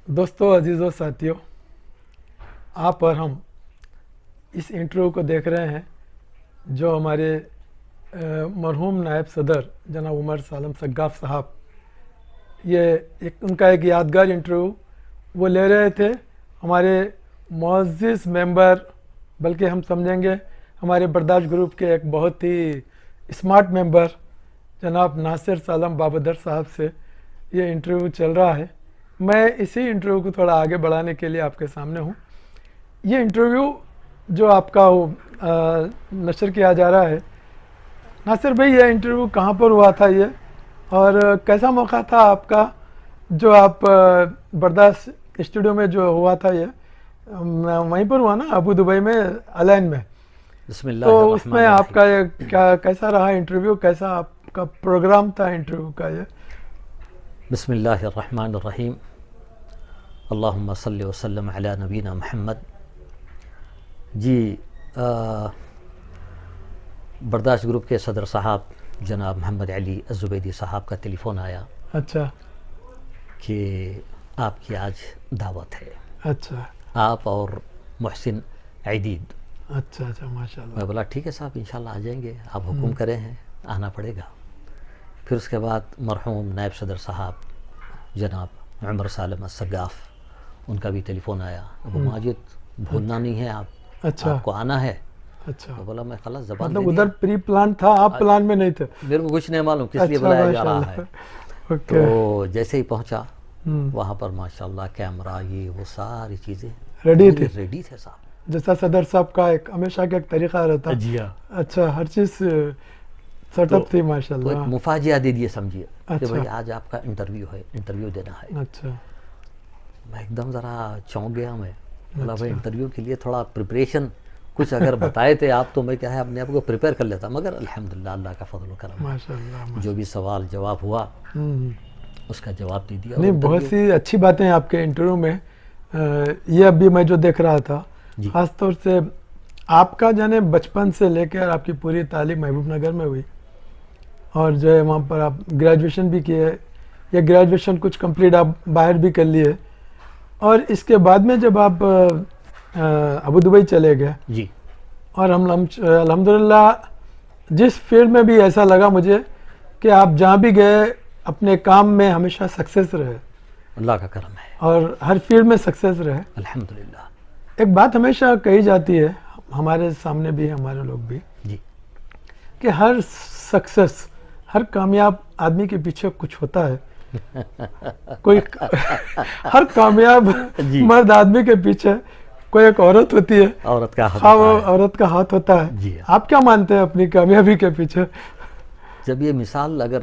دوستو عزیزو ساتھیو، آپ اور ہم اس انٹرویو کو دیکھ رہے ہیں جو ہمارے مرحوم نائب صدر جناب عمر سالم سقاف صاحب، ان کا ایک یادگار انٹرویو وہ لے رہے تھے ہمارے معزز ممبر، بلکہ ہم سمجھیں گے ہمارے برداشت گروپ کے ایک بہت ہی اسمارٹ ممبر جناب ناصر سالم بابدر صاحب سے یہ انٹرویو چل رہا ہے۔ میں اسی انٹرویو کو تھوڑا آگے بڑھانے کے لیے آپ کے سامنے ہوں۔ یہ انٹرویو جو آپ کا نشر کیا جا رہا ہے، ناصر بھائی یہ انٹرویو کہاں پر ہوا تھا یہ، اور کیسا موقع تھا آپ کا جو آپ برداشت اسٹوڈیو میں جو ہوا تھا؟ یہ وہیں پر ہوا نا، ابو دبئی میں، الین میں؟ بسم اللہ تو الرحمن اس میں آپ کا الرحیم۔ یہ کیسا رہا انٹرویو، کیسا آپ کا پروگرام تھا انٹرویو کا یہ؟ بسم اللہ الرحمن الرحیم، اللہم صلی وسلم علی نبینا محمد۔ جی، برداشت گروپ کے صدر صاحب جناب محمد علی الزبیدی صاحب کا ٹیلی فون آیا اچھا کہ آپ کی آج دعوت ہے، اچھا آپ اور محسن عیدید۔ اچھا اچھا ماشاء اللہ۔ میں بولا ٹھیک ہے صاحب، انشاءاللہ آ جائیں گے، آپ حکم کریں ہیں، آنا پڑے گا۔ پھر اس کے بعد مرحوم نائب صدر صاحب جناب عمر سالم سقاف، ان کا بھی ٹیلی فون آیا، ابو ماجد بھولنا نہیں ہے، اچھا آپ کو آنا ہے۔ اچھا، تو بولا میں خلاص زبان مطلب دے ادھر پری پلان تھا، آپ پلان میں نہیں تھے؟ میرے کو کچھ نہیں معلوم کس لیے بلایا جا رہا ہے۔ اوکے، تو جیسے ہی پہنچا وہاں پر ماشاءاللہ کیمرہ یہ وہ ساری چیزیں ریڈی تھی، ریڈی تھے صاحب، جیسا صدر صاحب کا ایک ہمیشہ کا ایک طریقہ رہتا۔ جی ہاں۔ اچھا، ہر چیز سیٹ اپ تھی ماشاء تو ایک اللہ۔ مفاجعہ دے دیے سمجھیے کہ اچھا بھائی آج آپ کا انٹرویو ہے، انٹرویو دینا ہے۔ اچھا میں ایک دم ذرا چونک گیا، میں بولا بھائی انٹرویو کے لیے تھوڑا پریپریشن کچھ اگر بتائے تھے آپ تو میں کیا ہے اپنے آپ کو پریپیئر کر لیتا، مگر الحمدللہ اللہ کا فضل و کرم ہے، ماشاء اللہ۔ جو بھی سوال جواب ہوا اس کا جواب دے دیا۔ نہیں، بہت سی اچھی باتیں آپ کے انٹرویو میں، یہ ابھی میں جو دیکھ رہا تھا خاص طور سے آپ کا جانے بچپن سے لے کر آپ کی پوری تعلیم محبوب نگر میں ہوئی، اور جو ہے وہاں پر آپ گریجویشن بھی کیے، یا گریجویشن کچھ کمپلیٹ آپ باہر بھی کر لیے، اور اس کے بعد میں جب آپ ابو دبئی چلے گئے، جی، اور ہم الحمدللہ جس فیلڈ میں بھی ایسا لگا مجھے کہ آپ جہاں بھی گئے اپنے کام میں ہمیشہ سکسیس رہے، اللہ کا کرم ہے، اور ہر فیلڈ میں سکسیس رہے۔ الحمدللہ۔ ایک بات ہمیشہ کہی جاتی ہے ہمارے سامنے بھی، ہمارے لوگ بھی، جی، کہ ہر سکسیس، ہر کامیاب آدمی کے پیچھے کچھ ہوتا ہے، کوئی ہر کامیاب مرد آدمی کے پیچھے کوئی ایک عورت ہوتی ہے، عورت کا ہاں وہ عورت کا ہاتھ ہوتا ہے۔ جی، آپ کیا مانتے ہیں اپنی کامیابی کے پیچھے؟ جب یہ مثال اگر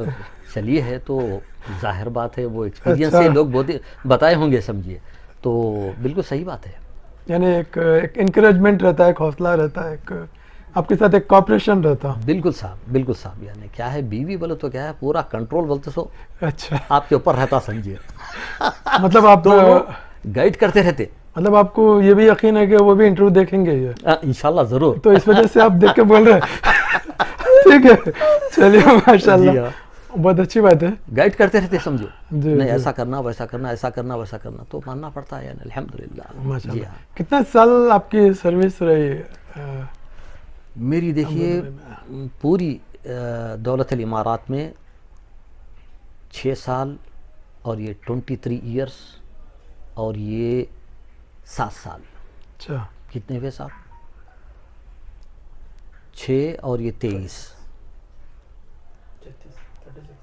چلی ہے تو ظاہر بات ہے وہ ایکسپیرینس سے لوگ بہت بتائے ہوں گے سمجھیے، تو بالکل صحیح بات ہے۔ یعنی ایک انکریجمنٹ رہتا ہے، ایک حوصلہ رہتا ہے، ایک آپ کے ساتھ ایک کوآپریشن رہتا۔ بالکل صاحب، بالکل صاحب، یعنی کیا ہے بیوی بولے تو کیا ہے پورا کنٹرول بولتے سو اچھا، آپ کے اوپر رہتا سمجھیے، مطلب آپ گائیڈ کرتے رہتے۔ مطلب آپ کو یہ بھی یقین ہے کہ وہ بھی انٹرویو دیکھیں گے یہ؟ انشاءاللہ ضرور۔ تو اس وجہ سے آپ دیکھ کے بول رہے ہیں، ٹھیک ہے، چلیے ماشاءاللہ، بہت اچھی بات ہے۔ گائیڈ کرتے رہتے سمجھو، جی نہیں ایسا کرنا ویسا کرنا، ایسا کرنا ویسا کرنا، تو ماننا پڑتا ہے یعنی الحمدللہ۔ ماشاءاللہ۔ کتنے سال آپ کی سروس رہی؟ میری دیکھیے پوری دولت الامارات میں 6 سال، اور یہ 23 ایئرس، اور یہ 7 سال۔ اچھا، کتنے ہوئے صاحب؟ 6 اور یہ 23،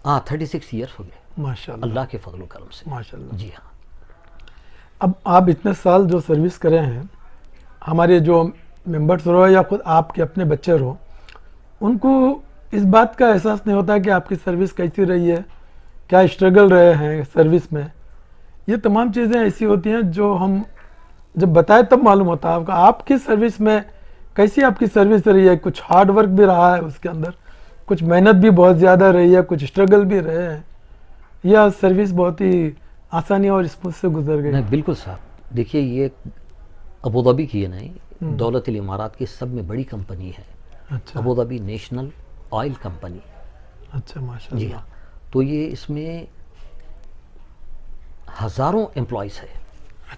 ہاں 36 ایئرس ہو گئے ماشاءاللہ، اللہ کے فضل و کرم سے۔ ماشاءاللہ۔ جی ہاں۔ اب آپ اتنے سال جو سروس کرے ہیں، ہمارے جو ممبرس رہو یا خود آپ کے اپنے بچے رہو، ان کو اس بات کا احساس نہیں ہوتا کہ آپ کی سروس کیسی رہی ہے، کیا اسٹرگل رہے ہیں سروس میں؟ یہ تمام چیزیں ایسی ہوتی ہیں جو ہم جب بتائے تب معلوم ہوتا ہے آپ کی سروس میں کیسی آپ کی سروس رہی ہے۔ کچھ ہارڈ ورک بھی رہا ہے اس کے اندر، کچھ محنت بھی بہت زیادہ رہی ہے، کچھ اسٹرگل بھی رہے ہیں، یا سروس بہت ہی آسانی اور اسموتھ سے گزر گئی؟ نہیں بالکل صاحب، دیکھیے یہ ابو ظبی کی ہے نہیں، دولت الامارات کی سب میں بڑی کمپنی ہے، اچھا ابو ظبی نیشنل آئل کمپنی۔ اچھا ماشاءاللہ۔ جی ہاں، تو یہ اس میں ہزاروں امپلائیز ہے،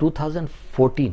2014,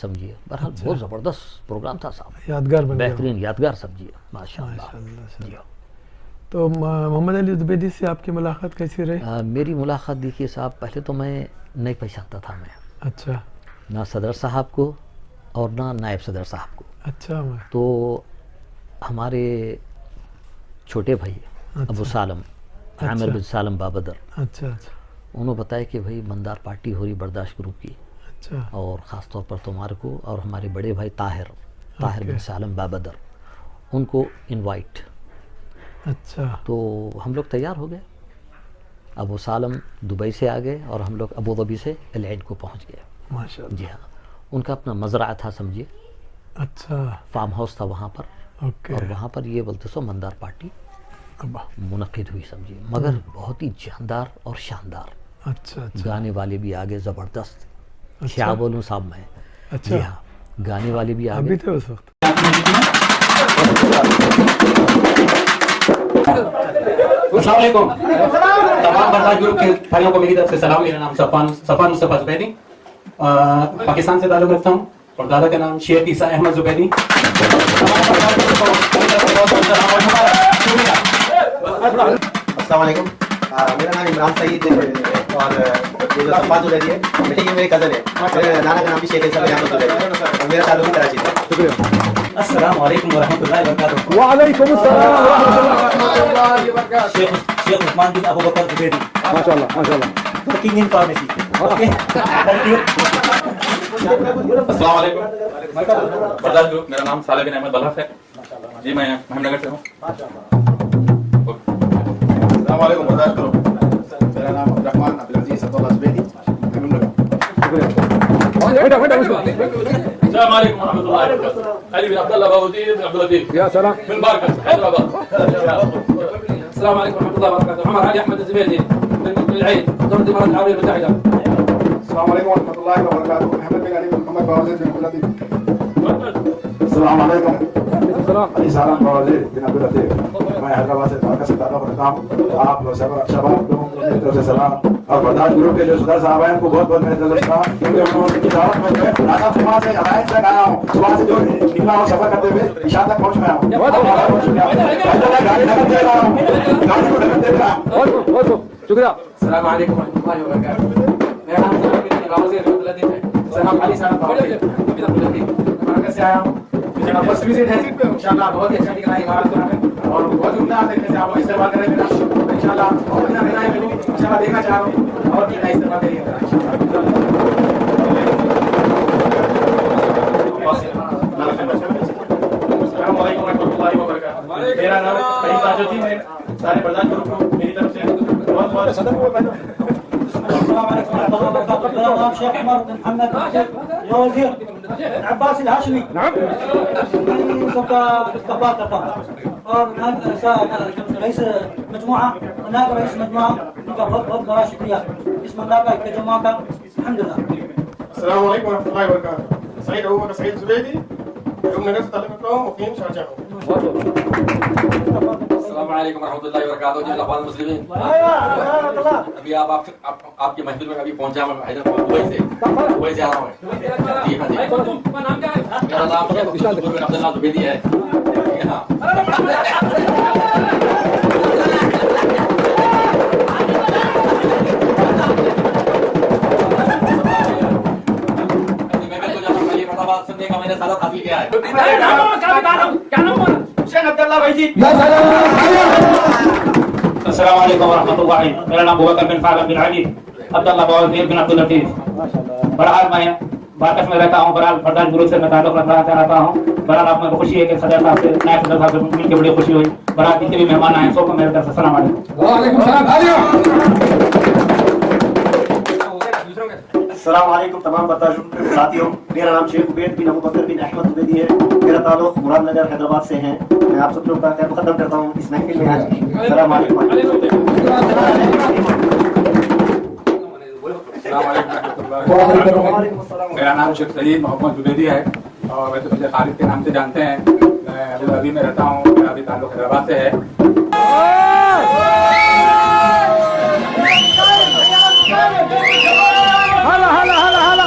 سمجھیے. بہرحال بہت زبردست پروگرام تھا صاحب, یادگار بن گیا. بہترین یادگار سمجھیے ماشاء اللہ. ماشاءاللہ. جی ہاں. تو محمد علی زبیدی سے آپ کی ملاقات کیسی رہی؟ میری ملاقات دیکھیے صاحب, پہلے تو میں نہیں پہچانتا تھا میں, اچھا نہ صدر صاحب کو اور نہ نائب صدر صاحب کو. اچھا. تو ہمارے چھوٹے بھائی ابو سالم, عامر بن سالم بابدر, اچھا اچھا انہوں بتایا کہ بھائی مندار پارٹی ہو رہی برداشت گروپ کی, اچھا اور خاص طور پر تمہارے کو اور ہمارے بڑے بھائی طاہر بن سالم بابدر, ان کو انوائٹ. اچھا. تو ہم لوگ تیار ہو گئے. ابو سالم دبئی سے آ گئے اور ہم لوگ ابو ظبی سے العین کو پہنچ گئے. ماشاء اللہ. جی ہاں, ان کا اپنا مزرعہ تھا سمجھیے, اچھا. فارم ہاؤس تھا وہاں پر, اوکے. اور وہاں پر یہ بولتے سو مندار پارٹی ابا. منعقد ہوئی سمجھیے, مگر بہت ہی جاندار اور شاندار. اچھا اچھا. گانے والے بھی آگے زبردست, اچھا. کیا بولوں صاحب میں. اچھا. جی ہاں, گانے والے بھی آپ آگے. بھی تھے اس وقت؟ السلام علیکم تمام برداشت گروپ کے بھائیوں کو میری طرف سے سلام. میرا نام صفوان مصطفیٰ زبیدی, پاکستان سے تعلق رکھتا ہوں, اور دادا کا نام شیخ عیسیٰ احمد زبیدی. السلام علیکم, میرا نام عمران سعید ہے, اور یہ جو صفوان زبیدی ہے یہ میرے کزن ہے. میرے نانا کا نام بھی شیخ عیسیٰ احمد زبیدی ہے, اور میرا تعلق کراچی سے. السلام علیکم ورحمۃ اللہ وبرکاتہ. وعلیکم السلام ورحمۃ اللہ وبرکاتہ. شیخ عثمان بن ابو بکر زبیدی. ماشاءاللہ ماشاءاللہ. Working in pharmacy. Okay, thank you. السلام علیکم برداشت گروپ, میرا نام صالح بن احمد بلح ہے جی, میں احمد نگر سے ہوں. السلام علیکم برداشت گروپ, میرا نام عبدالرحمان عبدالعزیز عبداللہ زبیدی, احمد نگر. السلام علیکم ورحمۃ اللہ وبرکاتہ. علی بن عبداللہ باودی بن عبداللطیف یا سلام. من باركة حيدرآباد. السلام عليكم ورحمة الله وبركاته. عمر علي أحمد الزبيدي من العين, دولة الإمارات العربية المتحدة. السلام علیکم ورحمۃ اللہ وبرکاتہ. محمد بن علی بن محمد باوزید بن عبداللطیف. السلام علیکم, علی سالم باوزید بن عبداللطیف. میں حیدرآباد سے ڈھاکہ سے تعلق رکھتا ہوں. آپ لوگ شباب لوگوں کو میری طرف سے سلام, اور برداشت گروپ کے جو صدر صاحب ہیں ان کو بہت بہت میری طرف سے سلام, کیونکہ انہوں نے کی دعوت میں جو ہے رانا صبح سے عرائض تک آیا ہوں, صبح سے جو نکلا ہوں سفر کرتے ہوئے عشاء تک پہنچ گیا ہوں. گاڑی نکل دے رہا ہوں, گاڑی کو نکل دے رہا ہوں. شکریہ. السلام عليكم ورحمة الله وبركاته. میرا نام صالح بن باوزید بن عبداللطیف ہے. سلام علی سالم باوزید بن عبداللطیف. مراکز سے آیا ہوں. میرا فرسٹ وزٹ ہے, انشاءاللہ بہت ہی اچھا نکلا ہے امارات میں, اور بہت عمدہ طریقے سے آپ استعمال کریں میرا, انشاءاللہ اور اپنا رہنا ہے, انشاءاللہ دیکھنا چاہ رہا ہوں, اور کتنا استعمال کریے میرا السلام علیکم ورحمۃ اللہ وبرکاتہ. میرا نام فرید تاج الدین ہے. سارے برداشت گروپ کو میری طرف سے بہت بہت السلام عليكم ورحمة الله وبركاته. میرا نام شیخ عمر بن محمد یا وزیر عباس الہاشمی. نعم. میں سب کا استقبال کرتا ہوں, اور رئیس مجموعہ نائب رئیس مجموعہ ان کا بہت بہت بڑا شکریہ اس منڈا کا تجمع کا. الحمدللہ. السلام علیکم ورحمۃ اللہ وبرکاتہ. سعید ابو بکر سعید زبیدی, احمد نگر سے تعلق رکھتا ہوں, مقیم شارجہ ہوں. السلام علیکم ورحمۃ اللہ وبرکاتہ. جی الاخوان المسلمین, ابھی آپ کی محفل میں ابھی پہنچا میں حیدرآباد دبئی سے آ رہا ہوں. جی ہاں جی, میرا نام بن عبداللہ زبیدی ہے. ہاں سننے کا میں نے سارا حاصل کیا ہے. شیخ عبداللہ بھائی جی. السلام علیکم ورحمۃ اللہ. میرا نام ابوبکر بن خالد بن علی عبداللہ باوزید بن عبداللطیف. بہرحال میں باکس میں رہتا ہوں, بہرحال برداشت گروپ سے میں تعلق رکھتا ہوں. بہرحال آپ میں خوشی ہے کہ صدر صاحب سے نائب صدر صاحب سے مل کے بڑی خوشی ہوئی. بہرحال جتنے بھی مہمان آئے سب کو میرے طرف سے السلام علیکم. وعلیکم السلام. السلام علیکم تمام برداشت ساتھیوں, میرا نام شیخ عبید بن ابو بکر بن احمد زبیدی ہے. میرا تعلق مراد نگر حیدرآباد سے ہے. میں آپ سب لوگ کا خیر مقدم کرتا ہوں اس محفل میں آج. السلام علیکم. میرا نام شیخ سعید محمد زبیدی ہے, اور ویسے مجھے خالد کے نام سے جانتے ہیں. میں ابو ظبی میں رہتا ہوں, میرا بھی تعلق حیدرآباد سے ہے. ہلا ہلا ہلا ہلا.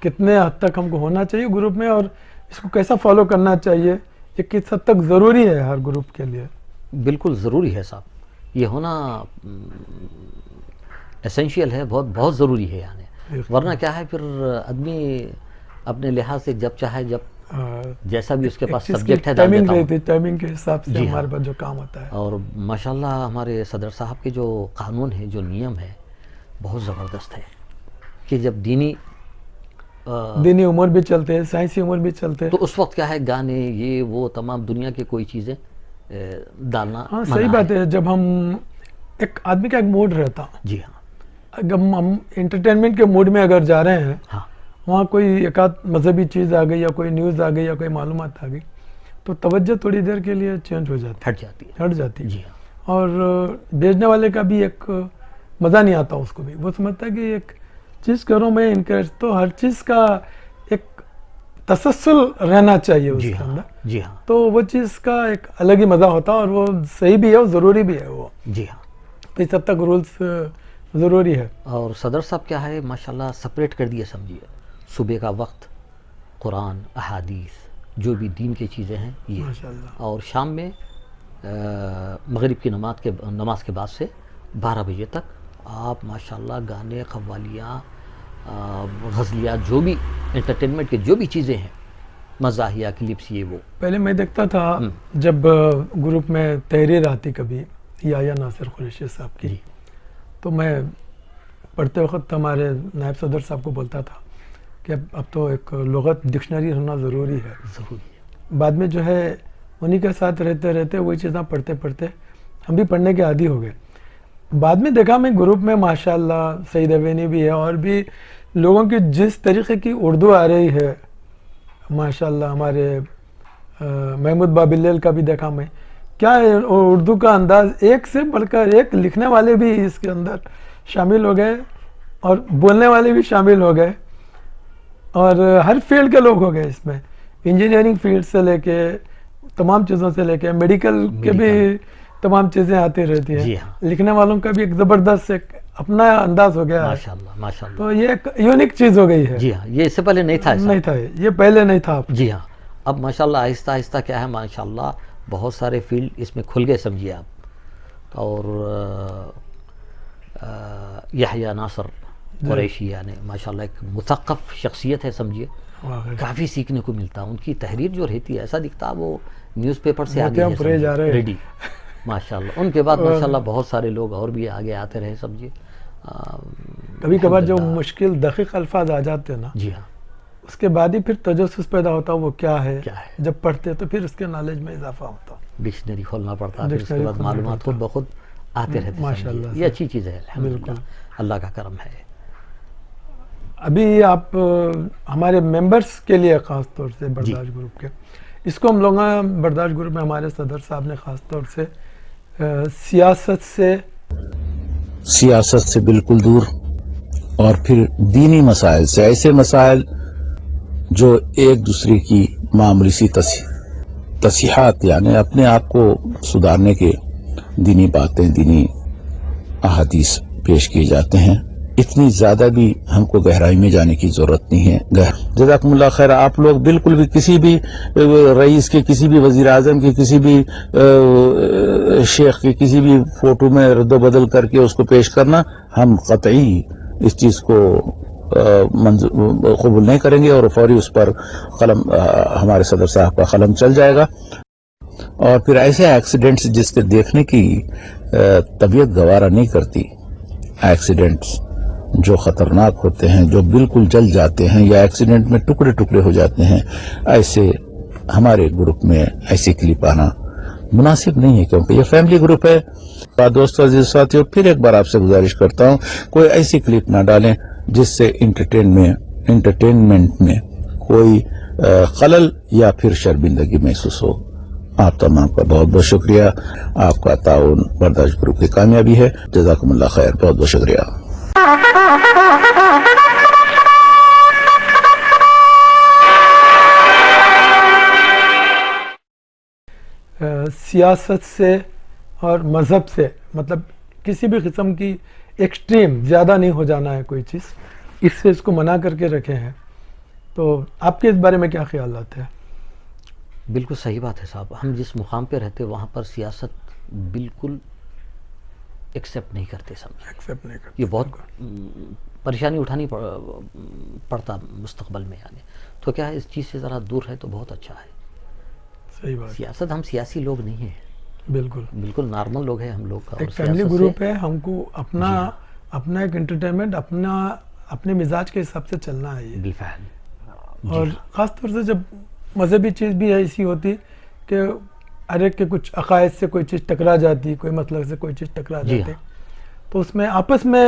کتنے حد تک ہم کو ہونا چاہیے گروپ میں اور اس کو کیسا فالو کرنا چاہیے, یہ کس حد تک ضروری ہے ہر گروپ کے لیے؟ بالکل ضروری ہے صاحب, یہ ہونا اسینشیل ہے, بہت بہت ضروری ہے یعنی, ورنہ کیا ہے پھر آدمی اپنے لحاظ سے جب چاہے جب جیسا بھی اس کے پاس سبجیکٹ ہے ڈال دیتا ہوں. ٹائمنگ کے حساب سے ہمارے پاس جو کام ہوتا ہے. اور ماشاءاللہ ہمارے صدر صاحب کے جو قانون ہے, جو نیم ہے, بہت زبردست ہے کہ جب دینی امور بھی چلتے ہیں, سائنسی امور بھی چلتے ہیں, تو اس وقت کیا ہے گانے یہ وہ تمام دنیا کے کوئی چیزیں ڈالنا صحیح بات ہے. جب ہم ایک آدمی کا ایک موڈ رہتا, جی ہاں, اگر ہم انٹرٹینمنٹ کے موڈ میں اگر جا رہے ہیں, وہاں کوئی ایک آدھ مذہبی چیز آ گئی یا کوئی نیوز آ گئی یا کوئی معلومات آ گئی تو توجہ تھوڑی دیر کے لیے چینج ہو جاتی, ہٹ جاتی. جی ہاں. اور بھیجنے والے کا بھی ایک مزہ نہیں آتا اس کو بھی, وہ سمجھتا ہے کہ ایک چیز کروں میں انکریج, تو ہر چیز کا ایک تسلسل رہنا چاہیے اس کے اندر. جی ہاں, تو وہ چیز کا ایک الگ ہی مزہ ہوتا ہے اور وہ صحیح بھی ہے اور ضروری بھی ہے وہ. جی ہاں, تو اس حد تک رولز ضروری ہے. اور صدر صاحب کیا ہے ماشاءاللہ سپریٹ کر دیے سمجھیے, صبح کا وقت قرآن, احادیث, جو بھی دین کی چیزیں ہیں یہ, اور شام میں مغرب کی نماز کے بعد سے 12 بجے تک آپ ماشاءاللہ گانے, قوالیاں, غزلیات, جو بھی انٹرٹینمنٹ کے جو بھی چیزیں ہیں, مزاحیہ, کلپس, یہ وہ. پہلے میں دیکھتا تھا جب گروپ میں تحریر آتی کبھی یا ناصر قریشی صاحب کی, تو میں پڑھتے وقت ہمارے نائب صدر صاحب کو بولتا تھا کہ اب تو ایک لغت ڈکشنری ہونا ضروری ہے. بعد میں جو ہے انہی کے ساتھ رہتے رہتے وہی چیزیں پڑھتے پڑھتے ہم بھی پڑھنے کے عادی ہو گئے. بعد میں دیکھا میں گروپ میں ماشاءاللہ سعید عوینی بھی ہے اور بھی لوگوں کی جس طریقے کی اردو آ رہی ہے ماشاءاللہ, ہمارے محمود بابلیل کا بھی دیکھا میں, کیا ہے اردو کا انداز, ایک سے بڑھ کر ایک. لکھنے والے بھی اس کے اندر شامل ہو گئے اور بولنے والے بھی شامل ہو گئے, اور ہر فیلڈ کے لوگ ہو گئے اس میں, انجینئرنگ فیلڈ سے لے کے تمام چیزوں سے لے کے میڈیکل کے بھی تمام چیزیں آتی رہتی ہیں. لکھنے والوں کا بھی ایک زبردست ایک اپنا انداز ہو گیا ماشاءاللہ ماشاءاللہ. تو یہ ایک یونیک چیز ہو گئی ہے. جی ہاں, یہ اس سے پہلے نہیں تھا, نہیں تھا, یہ پہلے نہیں تھا. جی ہاں, اب ماشاءاللہ آہستہ آہستہ کیا ہے ماشاءاللہ بہت سارے فیلڈ اس میں کھل گئے سمجھیے آپ. اور یحییٰ ناصر قریشی یعنی ماشاءاللہ ایک مثقف شخصیت ہے سمجھیے, کافی سیکھنے کو ملتا. ان کی تحریر جو رہتی ہے ایسا دکھتا وہ نیوز پیپر سے آگے ریڈی ماشاءاللہ. ان کے بعد ماشاءاللہ بہت سارے لوگ اور بھی آگے آتے رہے سمجھیے. کبھی کبھار جو مشکل دقیق الفاظ آ جاتے ہیں نا, جی ہاں, اس کے بعد ہی پھر تجسس پیدا ہوتا وہ کیا ہے, جب پڑھتے تو پھر اس کے نالج میں اضافہ ہوتا. ڈکشنری کھولنا پڑتا ہے, پھر اس کے بعد معلومات خود بخود آتے رہتے. ماشاءاللہ یہ اچھی چیز ہے الحمدللہ, اللہ کا کرم ہے. ابھی آپ ہمارے ممبرز کے لیے خاص طور سے برداشت گروپ کے, اس کو ہم لوگ برداشت گروپ میں ہمارے صدر صاحب نے خاص طور سے سیاست سے بالکل دور, اور پھر دینی مسائل سے, ایسے مسائل جو ایک دوسرے کی معمولی سی تصحیحات یعنی اپنے آپ کو سدھارنے کے دینی باتیں, دینی احادیث پیش کیے جاتے ہیں. اتنی زیادہ بھی ہم کو گہرائی میں جانے کی ضرورت نہیں ہے. جزاکم اللہ خیر. آپ لوگ بالکل بھی کسی بھی رئیس کے, کسی بھی وزیر اعظم کے, کسی بھی شیخ کے کسی بھی فوٹو میں رد و بدل کر کے اس کو پیش کرنا, ہم قطعی اس چیز کو قبول نہیں کریں گے, اور فوری اس پر قلم ہمارے صدر صاحب کا قلم چل جائے گا. اور پھر ایسے ایکسیڈنٹس جس کے دیکھنے کی طبیعت گوارا نہیں کرتی, ایکسیڈنٹس جو خطرناک ہوتے ہیں, جو بالکل جل جاتے ہیں یا ایکسیڈنٹ میں ٹکڑے ٹکڑے ہو جاتے ہیں, ایسے ہمارے گروپ میں ایسی کلپ آنا مناسب نہیں ہے, کیونکہ یہ فیملی گروپ ہے. دوستو, عزیز ساتھیو, پھر ایک بار آپ سے گزارش کرتا ہوں, کوئی ایسی کلپ نہ ڈالیں جس سے انٹرٹینمنٹ میں کوئی خلل یا پھر شرمندگی محسوس ہو. آپ تمام کا بہت بہت شکریہ. آپ کا تعاون برداشت گروپ کی کامیابی ہے. جزاکم اللہ خیر. بہت بہت شکریہ. سیاست سے اور مذہب سے, مطلب کسی بھی قسم کی ایکسٹریم زیادہ نہیں ہو جانا ہے کوئی چیز, اس سے اس کو منع کر کے رکھے ہیں. تو آپ کے اس بارے میں کیا خیالات ہیں؟ بالکل صحیح بات ہے صاحب. ہم جس مقام پہ رہتے وہاں پر سیاست بالکل ایکسیپٹ نہیں کرتے سمجھے. ایکسیپٹ نہیں کرتے. یہ بہت پریشانی اٹھانی پڑتا مستقبل میں یعنی. تو کیا ہے اس چیز سے ذرا دور ہے تو بہت اچھا ہے. صحیح بات. سیاست ہم سیاسی لوگ نہیں ہیں. بالکل بالکل نارمل لوگ ہیں ہم لوگ. ایک فیملی گروپ ہے. ہم کو اپنا ایک انٹرٹینمنٹ اپنے مزاج کے حساب سے چلنا ہے. بالفعل. اور خاص طور سے جب مذہبی چیز بھی ایسی ہوتی کہ ہر ایک کے کچھ عقائد سے کوئی چیز ٹکرا جاتی, کوئی مسلک سے کوئی چیز ٹکرا جاتی, تو اس میں آپس میں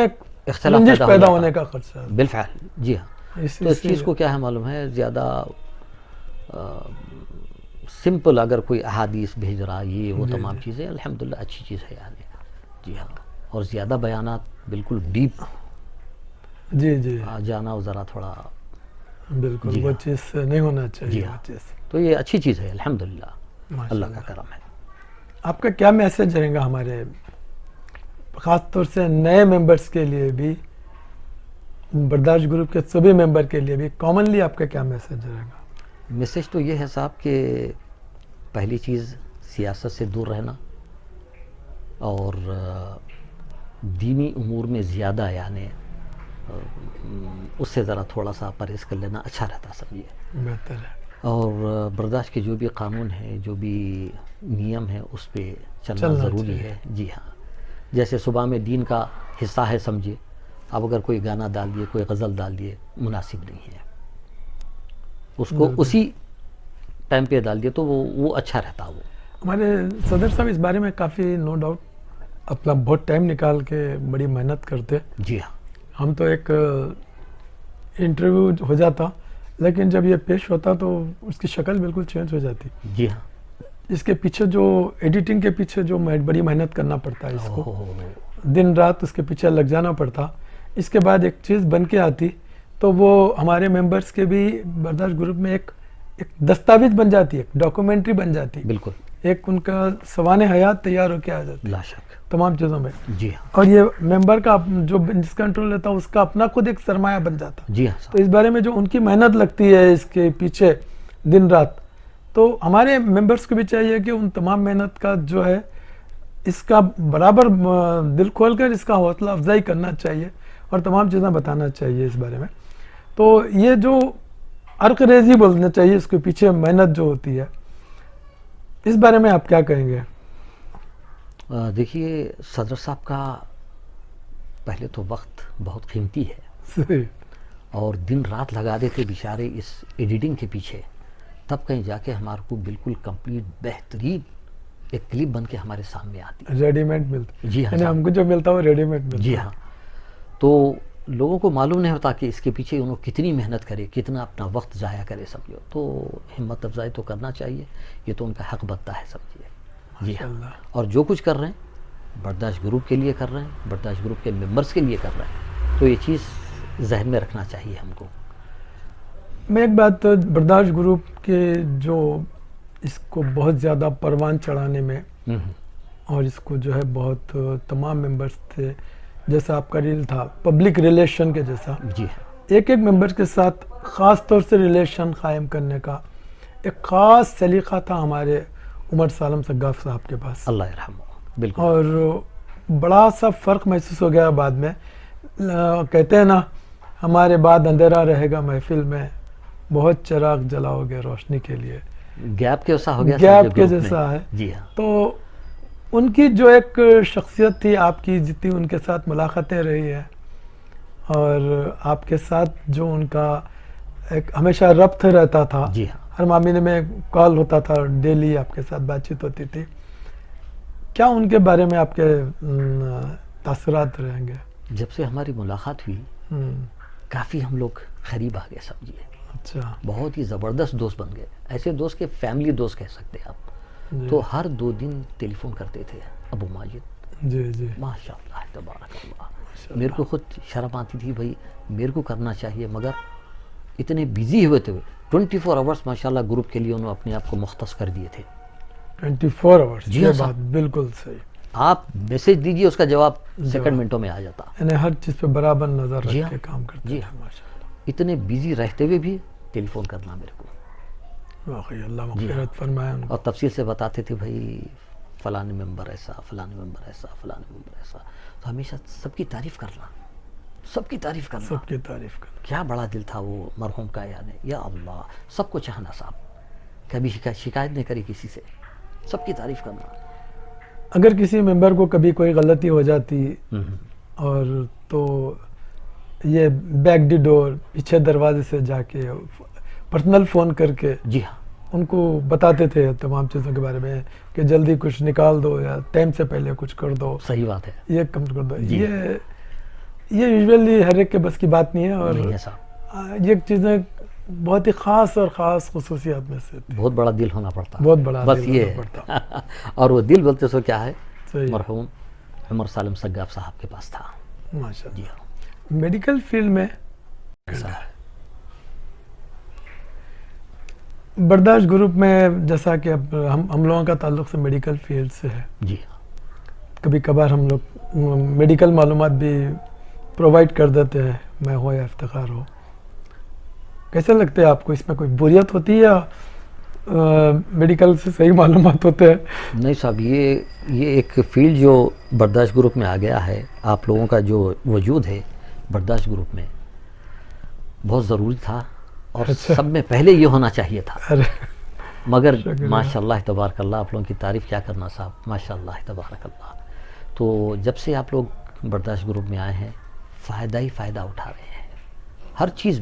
رنجش پیدا ہونے کا خدشہ ہے. بالفعل. جی ہاں. تو اس چیز کو کیا ہے معلوم ہے, زیادہ سمپل اگر کوئی احادیث بھیج رہا یہ وہ تمام چیزیں الحمدللہ اچھی چیز ہے یعنی. جی ہاں. اور زیادہ بیانات بالکل ڈیپ جانا وہ ذرا تھوڑا بالکل وہ چیز نہیں ہونا چاہیے. جی ہاں. تو یہ اچھی چیز ہے الحمدللہ, اللہ کا کرم ہے. آپ کا کیا میسج رہے گا ہمارے خاص طور سے نئے ممبرز کے لیے بھی, برداشت گروپ کے سبھی ممبر کے لیے بھی کامنلی آپ کا کیا میسج رہے گا؟ میسج تو یہ ہے صاحب کہ پہلی چیز سیاست سے دور رہنا اور دینی امور میں زیادہ یعنی اس سے ذرا تھوڑا سا پرہیز کر لینا اچھا رہتا سمجھیے. بہتر ہے. اور برداشت کے جو بھی قانون ہے, جو بھی نیم ہے, اس پہ چلنا ضروری ہے. جی ہاں. جیسے صبح میں دین کا حصہ ہے سمجھیے. اب اگر کوئی گانا ڈال دیے, کوئی غزل ڈال دیے, مناسب نہیں ہے. اس کو اسی ٹائم پہ ڈال دیے تو وہ اچھا رہتا. وہ ہمارے صدر صاحب اس بارے میں کافی نو ڈاؤٹ اپنا بہت ٹائم نکال کے بڑی محنت کرتے. جی ہاں. ہم تو ایک انٹرویو ہو جاتا, لیکن جب یہ پیش ہوتا تو اس کی شکل بالکل چینج ہو جاتی. جی ہاں. اس کے پیچھے جو ایڈیٹنگ کے پیچھے جو بڑی محنت کرنا پڑتا ہے, اس کو دن رات اس کے پیچھے لگ جانا پڑتا. اس کے بعد ایک چیز بن کے آتی تو وہ ہمارے ممبرز کے بھی برداشت گروپ میں ایک دستاویز بن جاتی ہے, ایک ڈاکومنٹری بن جاتی. بالکل. ایک ان کا سوانح حیات تیار ہو کے آ جاتی لا شک تمام چیزوں میں. جی ہاں. اور یہ ممبر کا جو جس کنٹرول لیتا اس کا اپنا خود ایک سرمایہ بن جاتا. جی ہاں. تو اس بارے میں جو ان کی محنت لگتی ہے اس کے پیچھے دن رات, تو ہمارے ممبرز کو بھی چاہیے کہ ان تمام محنت کا جو ہے اس کا برابر دل کھول کر اس کا حوصلہ افزائی کرنا چاہیے اور تمام چیزیں بتانا چاہیے اس بارے میں. تو یہ جو عرق ریزی بولنا چاہیے, اس کے پیچھے محنت جو ہوتی ہے, اس بارے میں آپ کیا کہیں گے؟ دیکھیے صدر صاحب کا پہلے تو وقت بہت قیمتی ہے اور دن رات لگا دیتے بیچارے اس ایڈیٹنگ کے پیچھے, تب کہیں جا کے ہمارے کو بالکل کمپلیٹ بہترین ایک کلپ بن کے ہمارے سامنے آتی. ریڈی میڈ ملتا. جی ہاں. ہم کو جو ملتا وہ ریڈی میڈ ملتا. جی ہاں. تو لوگوں کو معلوم نہیں ہوتا کہ اس کے پیچھے انہوں کتنی محنت کرے, کتنا اپنا وقت ضائع کرے سمجھو. تو ہمت افزائی تو کرنا چاہیے, یہ تو ان کا حق بنتا ہے سمجھیے. جی ہاں. اور جو کچھ کر رہے ہیں برداشت گروپ کے لیے کر رہے ہیں, برداشت گروپ کے ممبرز کے لیے کر رہے ہیں, تو یہ چیز ذہن میں رکھنا چاہیے ہم کو. میں ایک بات برداشت گروپ کے جو اس کو بہت زیادہ پروان چڑھانے میں اور اس کو جو ہے بہت تمام ممبرز تھے, جیسا آپ کا ریل تھا پبلک ریلیشن کے جیسا. جی. ایک ممبر کے ساتھ خاص طور سے ریلیشن قائم کرنے کا ایک خاص سلیقہ تھا ہمارے عمر سالم سگاف صاحب کے پاس, اللہ یرحمہ. بالکل. اور بڑا سا فرق محسوس ہو گیا بعد میں. کہتے ہیں نا ہمارے بعد اندھیرا رہے گا محفل میں, بہت چراغ جلاؤ گے روشنی کے لیے. گیپ کے جیسا ہو گیا, گیپ کے جیسا ہے. جی ہاں. تو ان کی جو ایک شخصیت تھی, آپ کی جتنی ان کے ساتھ ملاقاتیں رہی ہیں اور آپ کے ساتھ جو ان کا ایک ہمیشہ ربط رہتا تھا. جی ہاں. ہر معاملے میں کال ہوتا تھا, ڈیلی آپ کے ساتھ بات چیت ہوتی تھی. کیا ان کے بارے میں آپ کے تاثرات رہیں گے؟ جب سے ہماری ملاقات ہوئی کافی ہم لوگ قریب آ گئے سمجھیے. اچھا. بہت ہی زبردست دوست بن گئے, ایسے دوست کے فیملی دوست کہہ سکتے ہیں آپ. تو ہر 2 دن ٹیلی فون کرتے تھے ابو ماجد. جی جی. ماشاء اللہ تبارک اللہ. میرے کو خود شرم آتی تھی بھائی میرے کو کرنا چاہیے, مگر اتنے بیزی ہوئے تھے 24 آورس ماشاءاللہ گروپ کے لیے انہوں اپنے آپ کو مختص کر دیے تھے. 24 آورس. جی یہ بات بالکل صحیح. آپ میسج دیجئے اس کا جواب سیکنڈ منٹوں میں آ جاتا. یعنی ہر چیز پہ برابر نظر رکھ کے کام کرتے ہیں. جی ہاں. اتنے بیزی رہتے ہوئے بھی ٹیلی فون کرنا میرے کو، واقعی اللہ مغفرت فرمائے ان کو۔ اور تفصیل سے بتاتے تھے بھائی فلاں ممبر ایسا، فلاں ممبر ایسا، فلاں ممبر ایسا، تو ہمیشہ سب کی تعریف کرنا، سب کی تعریف کرنا، سب کی تعریف کرنا۔ کیا بڑا دل تھا وہ مرحوم کا، یعنی یا اللہ سب کو چاہنا صاحب، کبھی شکایت نہیں کری کسی سے، سب کی تعریف کرنا۔ اگر کسی ممبر کو کبھی کوئی غلطی ہو جاتی اور تو یہ بیک دی ڈور، پیچھے دروازے سے جا کے پرسنل فون کر کے جی ہاں ان کو بتاتے تھے تمام چیزوں کے بارے میں کہ جلدی کچھ نکال دو یا ٹائم سے پہلے کچھ کر دو، صحیح بات ہے، یہ کم کر دو، یہ یوزولی ہر ایک کے بس کی بات نہیں ہے، اور نہیں ہے صاحب، یہ چیزیں بہت ہی خاص اور خاص خصوصیات میں سے تھی۔ بہت بڑا دل ہونا پڑتا، بہت بڑا بس دل یہ ہونا پڑتا۔ اور وہ دل بولتے سو کیا ہے، صحیح، مرحوم عمر سالم سگاف صاحب کے پاس تھا۔ ماشاء جی اللہ۔ ہاں میڈیکل فیلڈ میں ایسا ہے، برداشت گروپ میں جیسا کہ اب ہم لوگوں کا تعلق سے میڈیکل فیلڈ سے ہے، جی ہاں کبھی کبھار ہم لوگ میڈیکل معلومات بھی پرووائڈ کر دیتے ہیں، میں ہو یا افتخار ہو۔ کیسے لگتے ہیں آپ کو، اس میں کوئی بوریت ہوتی ہے یا میڈیکل سے صحیح معلومات ہوتے ہیں؟ نہیں صاحب، یہ ایک فیلڈ جو برداشت گروپ میں آ گیا ہے، آپ لوگوں کا جو وجود ہے برداشت گروپ میں بہت ضروری تھا، اور سب میں پہلے یہ ہونا چاہیے تھا، مگر ماشاء اللہ تبارک اللہ، آپ لوگوں کی تعریف کیا کرنا صاحب، ماشاء اللہ تبارک اللہ۔ تو جب سے آپ لوگ برداشت گروپ میں آئے ہیں، فائدہ ہی فائدہ اٹھا رہے ہیں، ہر چیز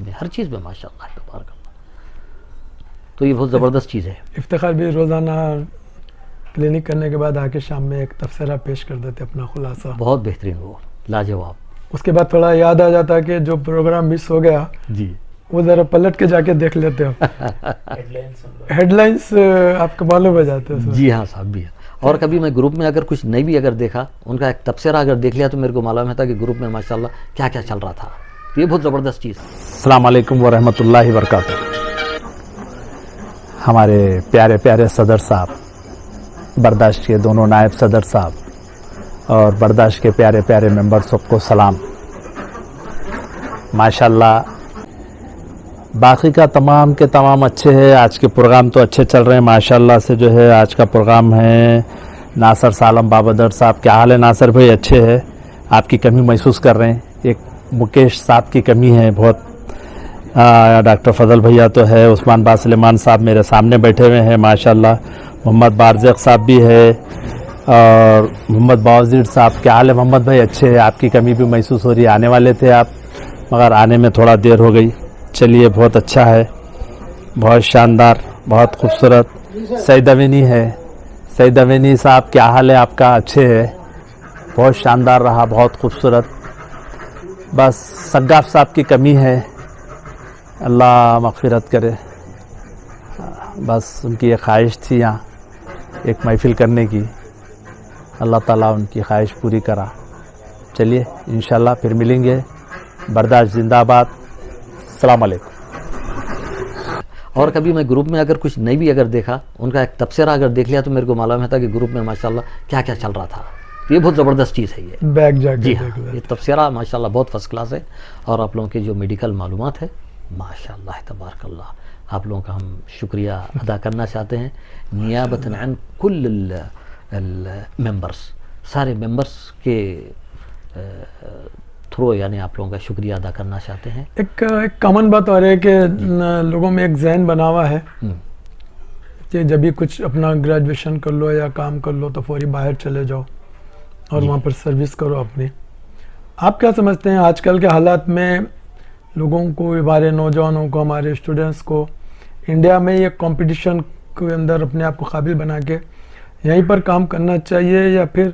میں ماشاء اللہ تبارک اللہ، تو یہ بہت زبردست چیز ہے۔ افتخار بھی روزانہ کلینک کرنے کے بعد آ کے شام میں ایک تبصرہ پیش کر دیتے اپنا خلاصہ، بہت بہترین، وہ لاجواب۔ اس کے بعد تھوڑا یاد آ جاتا کہ جو پروگرام مس ہو گیا جی وہ ذرا پلٹ کے جا کے دیکھ لیتے ہو، ہیڈ لائنس آپ کو معلوم ہو جاتے ہیں۔ جی ہاں صاحب بھی ہے، اور کبھی میں گروپ میں اگر کچھ نہیں بھی اگر دیکھا، ان کا ایک تبصرہ اگر دیکھ لیا تو میرے کو معلوم ہوتا کہ گروپ میں ماشاءاللہ کیا کیا چل رہا تھا، یہ بہت زبردست چیز ہے۔ السلام علیکم ورحمۃ اللہ وبرکاتہ۔ ہمارے پیارے پیارے صدر صاحب، برداشت کے دونوں نائب صدر صاحب اور برداشت کے پیارے پیارے ممبر سب کو سلام۔ ماشاءاللہ باقی کا تمام کے تمام اچھے ہیں، آج کے پروگرام تو اچھے چل رہے ہیں ماشاءاللہ سے۔ جو ہے آج کا پروگرام ہے ناصر سالم بابدر صاحب، کیا حال ہے ناصر بھائی؟ اچھے ہے، آپ کی کمی محسوس کر رہے ہیں، ایک مکیش صاحب کی کمی ہے بہت، ڈاکٹر فضل بھیا تو ہے، عثمان با سلیمان صاحب میرے سامنے بیٹھے ہوئے ہیں ماشاءاللہ، محمد بارزق صاحب بھی ہے، اور محمد باوزیر صاحب، کیا حال ہے محمد بھائی؟ اچھے ہے، آپ کی کمی بھی محسوس ہو رہی ہے، آنے والے تھے آپ مگر آنے میں تھوڑا دیر ہو گئی، چلیے بہت اچھا ہے، بہت شاندار، بہت خوبصورت۔ سعید امینی ہے، سعید امینی صاحب کیا حال ہے آپ کا؟ اچھے ہے، بہت شاندار رہا، بہت خوبصورت۔ بس سگاف صاحب کی کمی ہے، اللہ مغفرت کرے، بس ان کی ایک خواہش تھی یہاں ایک محفل کرنے کی، اللہ تعالیٰ ان کی خواہش پوری کرا۔ چلیے انشاءاللہ پھر ملیں گے، برداشت زندہ آباد، السلام علیکم۔ اور کبھی میں گروپ میں اگر کچھ نہیں بھی اگر دیکھا، ان کا ایک تبصرہ اگر دیکھ لیا تو میرے کو معلوم ہوتا کہ گروپ میں ماشاءاللہ کیا کیا چل رہا تھا، یہ بہت زبردست چیز ہے۔ یہ بیک جا کے جی دیکھ ہاں، لیں۔ یہ تبصرہ ماشاءاللہ بہت فرسٹ کلاس ہے، اور آپ لوگوں کی جو میڈیکل معلومات ہے ماشاءاللہ تبارک اللہ، آپ لوگوں کا ہم شکریہ ادا کرنا چاہتے ہیں نیابتاً عن کل الممبرس، سارے ممبرس کے تھرو، یعنی آپ لوگوں کا شکریہ ادا کرنا چاہتے ہیں۔ ایک کامن بات اور ہے کہ لوگوں میں ایک ذہن بنا ہوا ہے کہ جب بھی کچھ اپنا گریجویشن کر لو یا کام کر لو تو فوری باہر چلے جاؤ اور وہاں پر سروس کرو اپنی۔ آپ کیا سمجھتے ہیں آج کل کے حالات میں لوگوں کو، ہمارے نوجوانوں کو، ہمارے اسٹوڈنٹس کو انڈیا میں یہ کمپٹیشن کے اندر اپنے آپ کو قابل بنا کے یہیں پر کام کرنا چاہیے یا پھر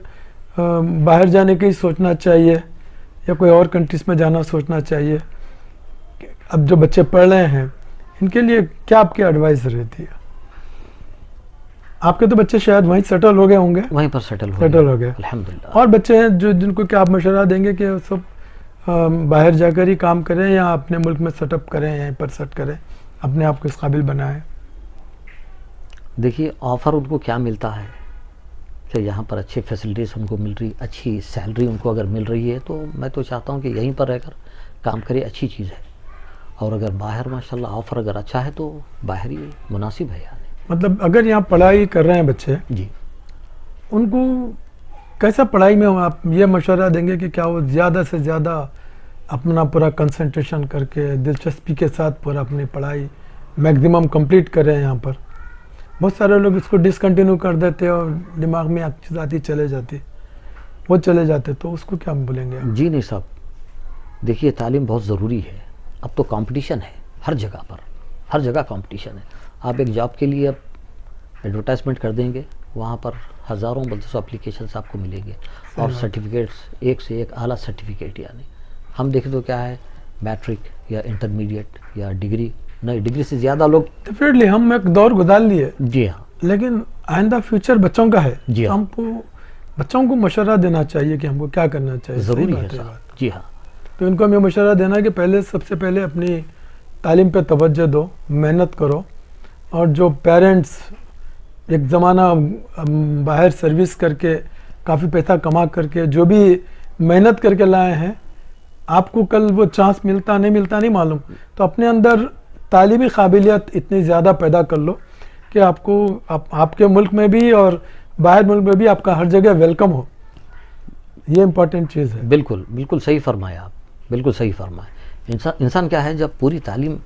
باہر جانے کی سوچنا چاہیے یا کوئی اور کنٹریز میں جانا سوچنا چاہیے؟ اب جو بچے پڑھ رہے ہیں ان کے لیے کیا آپ کی ایڈوائس رہتی ہے؟ آپ کے تو بچے شاید وہیں سیٹل ہو گئے ہوں گے، وہیں پر سیٹل ہو گئے الحمدللہ، اور بچے ہیں جو جن کو کیا آپ مشورہ دیں گے کہ وہ سب باہر جا کر ہی کام کریں یا اپنے ملک میں سیٹ اپ کریں، یہیں پر سیٹ کریں، اپنے آپ کو اس قابل بنائیں؟ دیکھیے آفر ان کو کیا ملتا ہے کہ یہاں پر اچھی فیسلٹیز ان کو مل رہی، اچھی سیلری ان کو اگر مل رہی ہے تو میں تو چاہتا ہوں کہ یہیں پر رہ کر کام کرے، اچھی چیز ہے، اور اگر باہر ماشاءاللہ آفر اگر اچھا ہے تو باہر ہی مناسب ہے یعنی. مطلب اگر یہاں پڑھائی کر رہے ہیں بچے, جی ان کو کیسا پڑھائی میں آپ یہ مشورہ دیں گے کہ کیا وہ زیادہ سے زیادہ اپنا پورا کنسنٹریشن کر کے دلچسپی کے ساتھ پورا اپنی پڑھائی میکزیمم کمپلیٹ کریں یہاں پر؟ بہت سارے لوگ اس کو ڈسکنٹینیو کر دیتے اور دماغ میں ایک چیز آتی چلے جاتی, وہ چلے جاتے, تو اس کو کیا بولیں گے؟ جی نہیں صاحب, دیکھیے تعلیم بہت ضروری ہے. اب تو کمپٹیشن ہے ہر جگہ پر, ہر جگہ کمپٹیشن ہے. آپ ایک جاب کے لیے اب ایڈورٹائزمنٹ کر دیں گے, وہاں پر ہزاروں بلکہ اپلیکیشنس آپ کو ملیں گے, اور سرٹیفکیٹس ایک سے ایک اعلیٰ سرٹیفکیٹ. یعنی ہم دیکھیں تو کیا ہے, میٹرک یا انٹرمیڈیٹ یا ڈگری, نہیں ڈگری سے زیادہ لوگ ڈیفینیٹلی ہم ایک دور گزار لیے. جی ہاں, لیکن آئندہ فیوچر بچوں کا ہے. جی ہاں, ہم کو بچوں کو مشورہ دینا چاہیے کہ ہم کو کیا کرنا چاہیے. ضروری ہے صاحب. جی ہاں, تو ان کو ہمیں مشورہ دینا ہے کہ پہلے سب سے پہلے اپنی تعلیم پہ توجہ دو, محنت کرو, اور جو پیرنٹس ایک زمانہ باہر سروس کر کے کافی پیسہ کما کر کے جو بھی محنت کر کے لائے ہیں, آپ کو کل وہ چانس ملتا نہیں معلوم, تو اپنے اندر تعلیمی قابلیت اتنی زیادہ پیدا کر لو کہ آپ کو آپ کے ملک میں بھی اور باہر ملک میں بھی آپ کا ہر جگہ ویلکم ہو. یہ امپورٹنٹ چیز ہے. بالکل بالکل صحیح فرمایا آپ, بالکل صحیح فرمایا. انسان کیا ہے, جب پوری تعلیم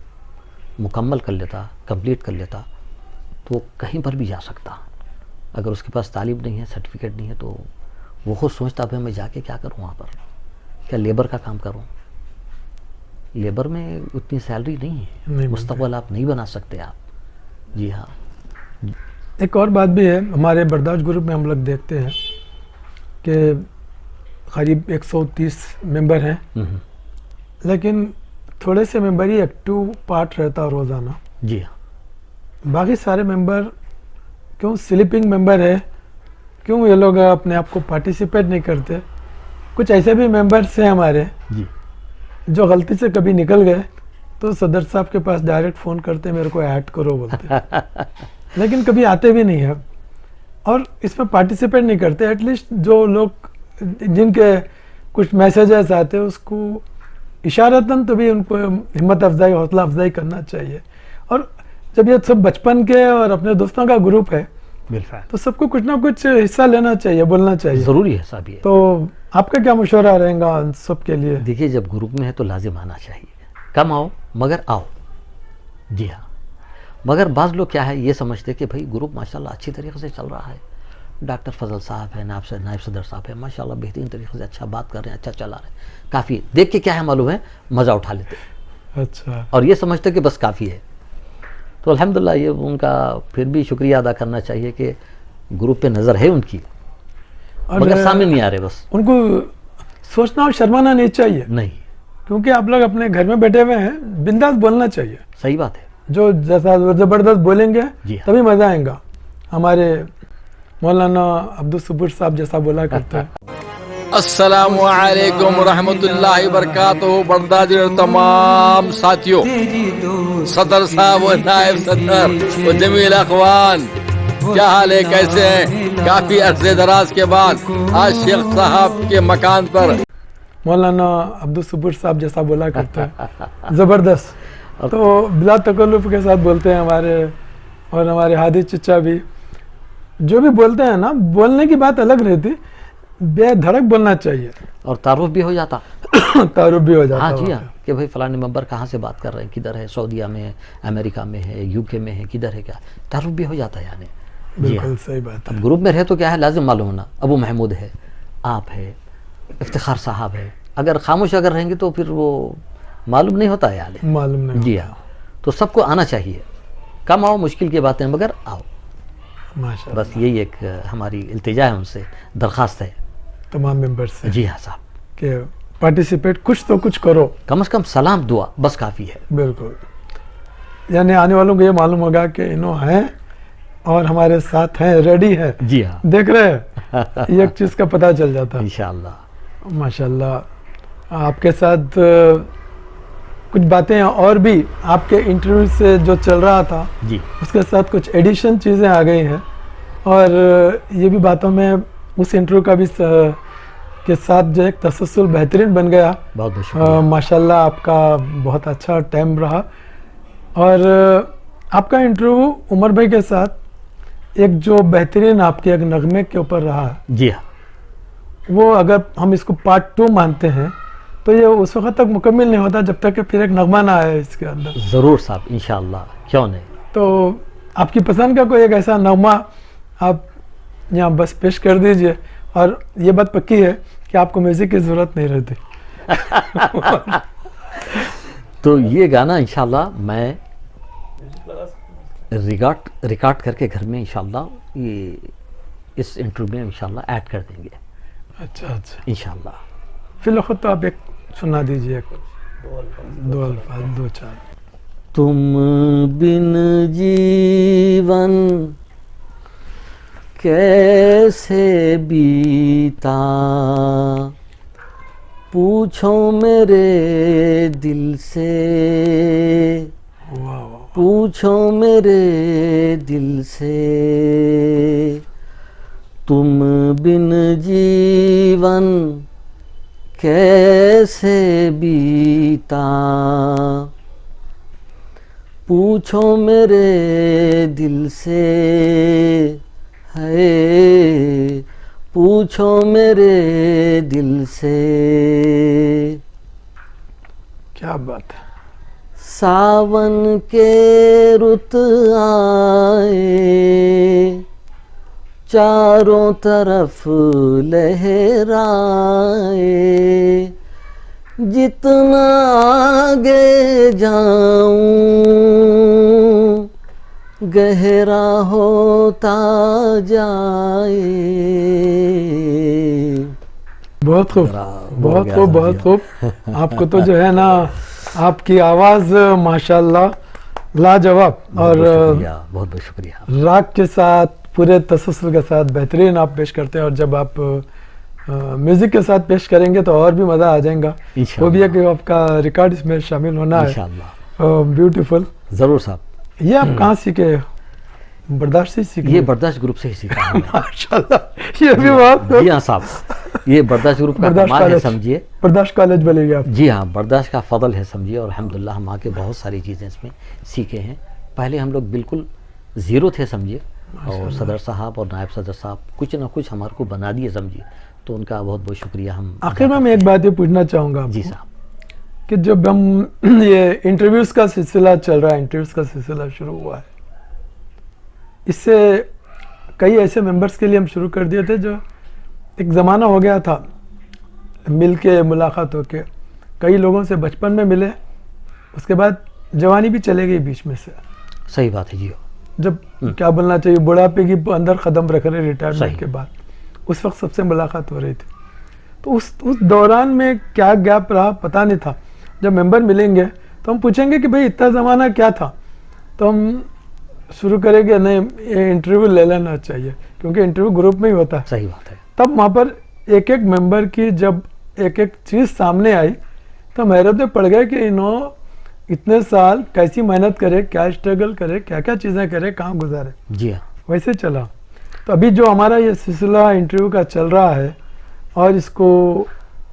مکمل کر لیتا, کمپلیٹ کر لیتا, تو وہ کہیں پر بھی جا سکتا. اگر اس کے پاس تعلیم نہیں ہے, سرٹیفکیٹ نہیں ہے, تو وہ خود سوچتا ہے میں جا کے کیا کروں وہاں پر, کیا لیبر کا کام کروں. لیبر میں اتنی سیلری نہیں ہے, مستقبل آپ نہیں بنا سکتے آپ. جی ہاں. ایک اور بات بھی ہے, ہمارے برداشت گروپ میں ہم لوگ دیکھتے ہیں کہ قریب 130 ممبر ہیں, لیکن تھوڑے سے ممبر ہی ایکٹیو پارٹ رہتا روزانہ. جی ہاں. باقی سارے ممبر کیوں سلیپنگ ممبر ہے, کیوں یہ لوگ اپنے آپ کو پارٹیسپیٹ نہیں کرتے؟ کچھ ایسے بھی ممبرس ہیں ہمارے جی جو غلطی سے کبھی نکل گئے تو صدر صاحب کے پاس ڈائریکٹ فون کرتے میرے کو ایڈ کرو بولتے, لیکن کبھی آتے بھی نہیں ہیں اور اس میں پارٹیسپیٹ نہیں کرتے. ایٹ لیسٹ جو لوگ جن کے کچھ میسیجز آتے ہیں اس کو اشارتاً تو بھی ان کو ہمت افزائی, حوصلہ افزائی کرنا چاہیے. اور جب یہ سب بچپن کے اور اپنے دوستوں کا گروپ ہے تو سب کو کچھ نہ کچھ حصہ لینا چاہیے, بولنا چاہیے. ضروری ہے صاحب. یہ تو آپ کا کیا مشورہ رہے گا ان سب کے لیے؟ دیکھیے, جب گروپ میں ہے تو لازم آنا چاہیے, کم آؤ مگر آؤ. جی ہاں. مگر بعض لوگ کیا ہے یہ سمجھتے کہ بھائی گروپ ماشاءاللہ اچھی طریقے سے چل رہا ہے, ڈاکٹر فضل صاحب ہے, نائب صدر صاحب ہے, ماشاءاللہ بہترین طریقے سے اچھا بات کر رہے ہیں, اچھا چلا رہے ہیں, کافی. دیکھ کے کیا ہے معلوم ہے, مزہ اٹھا لیتے اچھا, اور یہ سمجھتے کہ بس کافی ہے. تو الحمدللہ یہ ان کا پھر بھی شکریہ ادا کرنا چاہیے کہ گروپ پہ نظر ہے ان کی, مگر سامنے نہیں آ رہے. بس ان کو سوچنا اور شرمانا نہیں چاہیے, نہیں, کیونکہ آپ لوگ اپنے گھر میں بیٹھے ہوئے ہیں, بنداس بولنا چاہیے. صحیح بات ہے. جو جیسا زبردست بولیں گے تبھی مزہ آئے گا. ہمارے مولانا عبدالصبور صاحب جیسا بولا کرتے ہیں. السلام علیکم ورحمۃ اللہ وبرکاتہ. برداشت تمام ساتھیوں, صدر صاحب و نائب صدر و جمیل اخوان, کیا حال ہے, کیسے ہیں؟ کافی عرصے دراز کے بعد آج شیخ صاحب کے مکان پر مولانا عبدالصبور صاحب جیسا بولا کرتے ہیں, زبردست. تو بلا تکلف کے ساتھ بولتے ہیں ہمارے, اور ہمارے ہادی چچا بھی جو بھی بولتے ہیں نا, بولنے کی بات الگ رہتی, بے دھڑک بولنا چاہیے, اور تعارف بھی ہو جاتا. تعارف بھی ہو جاتا. ہاں جی ہاں, کہ بھائی فلاں ممبر کہاں سے بات کر رہے ہیں, کدھر ہے, سعودیہ میں ہے, امریکہ میں ہے, UK میں ہے, کدھر ہے, کیا تعارف بھی ہو جاتا ہے. یعنی بالکل صحیح بات ہے. اب گروپ میں رہے تو کیا ہے, لازم معلوم ہونا ابو محمود ہے, آپ ہے, افتخار صاحب ہے. اگر خاموش اگر رہیں گے تو پھر وہ معلوم نہیں ہوتا ہے. یعنی معلوم نہیں. جی ہاں, تو سب کو آنا چاہیے. کم آؤ, مشکل کی باتیں مگر آؤ. ماشاءاللہ. بس یہی ایک ہماری التجا ہے, ان سے درخواست ہے تمام ممبر سے. جی ہاں صاحب, کہ پارٹیسپیٹ کچھ تو کچھ کرو, کم از کم سلام دعا بس کافی ہے. بالکل. یعنی آنے والوں کو یہ معلوم ہوگا کہ انہوں ہیں اور ہمارے ساتھ ہیں, ریڈی ہے. جی ہاں, دیکھ رہے ہیں, یہ ایک چیز کا پتہ چل جاتا ہے. انشاءاللہ. ماشاءاللہ. آپ کے ساتھ کچھ باتیں اور بھی آپ کے انٹرویو سے جو چل رہا تھا, جی, اس کے ساتھ کچھ ایڈیشن چیزیں آ گئی ہیں, اور یہ بھی باتوں میں اس انٹرویو کا بھی کے ساتھ جو ایک تسلسل بہترین بن گیا. بہت بہت شکریہ. ماشاءاللہ آپ کا بہت اچھا ٹائم رہا. اور آپ کا انٹرویو عمر بھائی کے ساتھ ایک جو بہترین آپ کے ایک نغمے کے اوپر رہا, جی ہاں, وہ اگر ہم اس کو پارٹ 2 مانتے ہیں تو یہ اس وقت تک مکمل نہیں ہوتا جب تک کہ پھر ایک نغمہ نہ آئے اس کے اندر. ضرور صاحب, انشاءاللہ, کیوں نہیں. تو آپ کی پسند کا کوئی ایک ایسا نغمہ آپ یہاں بس پیش کر دیجئے, اور یہ بات پکی ہے کہ آپ کو میوزک کی ضرورت نہیں رہتی. تو یہ گانا انشاءاللہ میں ریکارڈ کر کے گھر میں انشاءاللہ یہ اس انٹرویو میں انشاءاللہ ایڈ کر دیں گے. اچھا اچھا, انشاءاللہ. فی الوقت تو آپ ایک سنا دیجئے, ایک 2 الفاظ 2-4. تم بن جیون کیسے بیتا پوچھو میرے دل سے, پوچھو میرے دل سے, تم بن جیون کیسے بیتا پوچھو میرے دل سے, ہے پوچھو میرے دل سے. کیا بات ہے. ساون کے رت آئے چاروں طرف لہرائے, جتنا آگے جاؤں گہرا ہوتا جائے. بہت خوب, بہت خوب, بہت خوب. آپ کو تو جو ہے نا, آپ کی آواز ماشاءاللہ لاجواب, اور بہت بہت شکریہ. راگ کے ساتھ پورے تسلسل کے ساتھ بہترین آپ پیش کرتے ہیں, اور جب آپ میوزک کے ساتھ پیش کریں گے تو اور بھی مزہ آ جائے گا. وہ بھی ہے کہ آپ کا ریکارڈ اس میں شامل ہونا ہے. انشاءاللہ. بیوٹیفل. ضرور صاحب. یہ آپ کہاں سیکھے؟ برداشت سے سیکھے؟ یہ برداشت گروپ سے ہی سیکھا ہے. ماشاءاللہ, یہ بھی بات. جی ہاں صاحب, یہ برداشت گروپ کا کمال ہے سمجھیے. برداشت کالج بولے گے آپ. جی ہاں, برداشت کا فضل ہے سمجھیے, اور الحمدللہ ہم آ کے بہت ساری چیزیں اس میں سیکھے ہیں. پہلے ہم لوگ بالکل زیرو تھے سمجھیے, اور صدر صاحب اور نائب صدر صاحب کچھ نہ کچھ ہمارے کو بنا دیے سمجھیے, تو ان کا بہت بہت شکریہ. ہم آخر میں ایک بات یہ پوچھنا چاہوں گا جی صاحب, کہ جب ہم یہ انٹرویوز کا سلسلہ چل رہا ہے, انٹرویوز کا سلسلہ شروع ہوا ہے, اس سے کئی ایسے ممبرز کے لیے ہم شروع کر دیے تھے جو ایک زمانہ ہو گیا تھا مل کے ملاقات ہو کے, کئی لوگوں سے بچپن میں ملے, اس کے بعد جوانی بھی چلے گئی بیچ میں سے. صحیح بات ہے جی. جب کیا بولنا چاہیے, بڑھاپے کی اندر قدم رکھ رہے ریٹائرمنٹ کے بعد, اس وقت سب سے ملاقات ہو رہی تھی. تو اس دوران میں کیا گیپ رہا پتہ نہیں تھا. جب ممبر ملیں گے تو ہم پوچھیں گے کہ بھئی اتنا زمانہ کیا تھا, تو ہم شروع کریں گے نہیں یہ انٹرویو لے لینا چاہیے, کیونکہ انٹرویو گروپ میں ہی ہوتا ہے. صحیح بات ہے. تب وہاں پر ایک ایک ممبر کی جب ایک ایک چیز سامنے آئی تو ہم حیرت میں پڑ گئے کہ انہوں اتنے سال کیسی محنت کرے, کیا اسٹرگل کرے, کیا کیا چیزیں کرے, کہاں گزارے. جی ہاں, ویسے چلا. تو ابھی جو ہمارا یہ سلسلہ انٹرویو کا چل رہا ہے, اور اس کو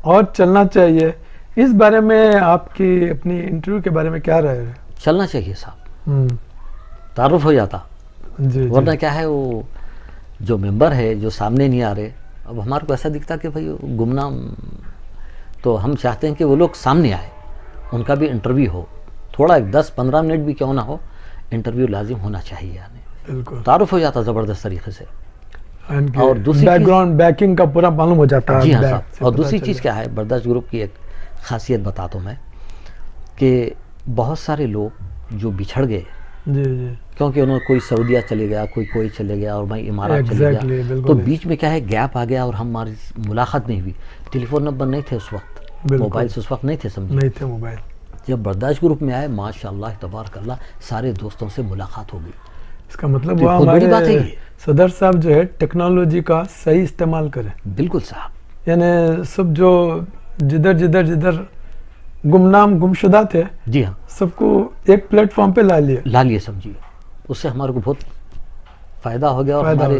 اور چلنا چاہیے, اس بارے میں آپ کی اپنی انٹرویو کے بارے میں کیا رائے ہے؟ چلنا چاہیے صاحب, تعارف ہو جاتا. جی, ورنہ کیا ہے, وہ جو ممبر ہے جو سامنے نہیں آ رہے, اب ہمارے کو ایسا دکھتا کہ بھائی گمنام, تو ہم چاہتے ہیں کہ وہ لوگ سامنے آئے, ان کا بھی انٹرویو ہو, تھوڑا 10-15 منٹ بھی کیوں نہ ہو, انٹرویو لازم ہونا چاہیے. یعنی بالکل تعارف ہو جاتا زبردست طریقے سے, اور دوسری بیک گراؤنڈ بیکنگ کا پورا معلوم ہو جاتا ہے. جی ہاں صاحب. اور دوسری چیز کیا ہے, برداشت گروپ کی ایک خاصیت بتاتا ہوں میں, کہ بہت سارے لوگ جو بچھڑ گئے, جی جی, کیونکہ انہوں کوئی سعودیہ چلے گیا, کوئی چلے گیا, اور میں امارات چلے گیا, تو بیچ میں کیا ہے گیپ آ گیا, اور ہماری ملاقات نہیں ہوئی. ٹیلی فون نمبر نہیں تھے اس وقت, موبائل اس وقت نہیں تھے سمجھے, نہیں تھے موبائل. جب برداشت گروپ میں آئے ماشاءاللہ تبارک اللہ, سارے دوستوں سے ملاقات ہو گئی. اس کا مطلب وہ ہمارے صدر صاحب جو ہے ٹیکنالوجی کا صحیح استعمال کریں. بالکل صاحب, یعنی سب جو جدھر گمنام گمشدہ تھے, جی ہاں, سب کو ایک پلیٹ فارم پہ لا لیے سمجھیے. اس سے ہمارے کو بہت فائدہ ہو گیا, اور ہمارے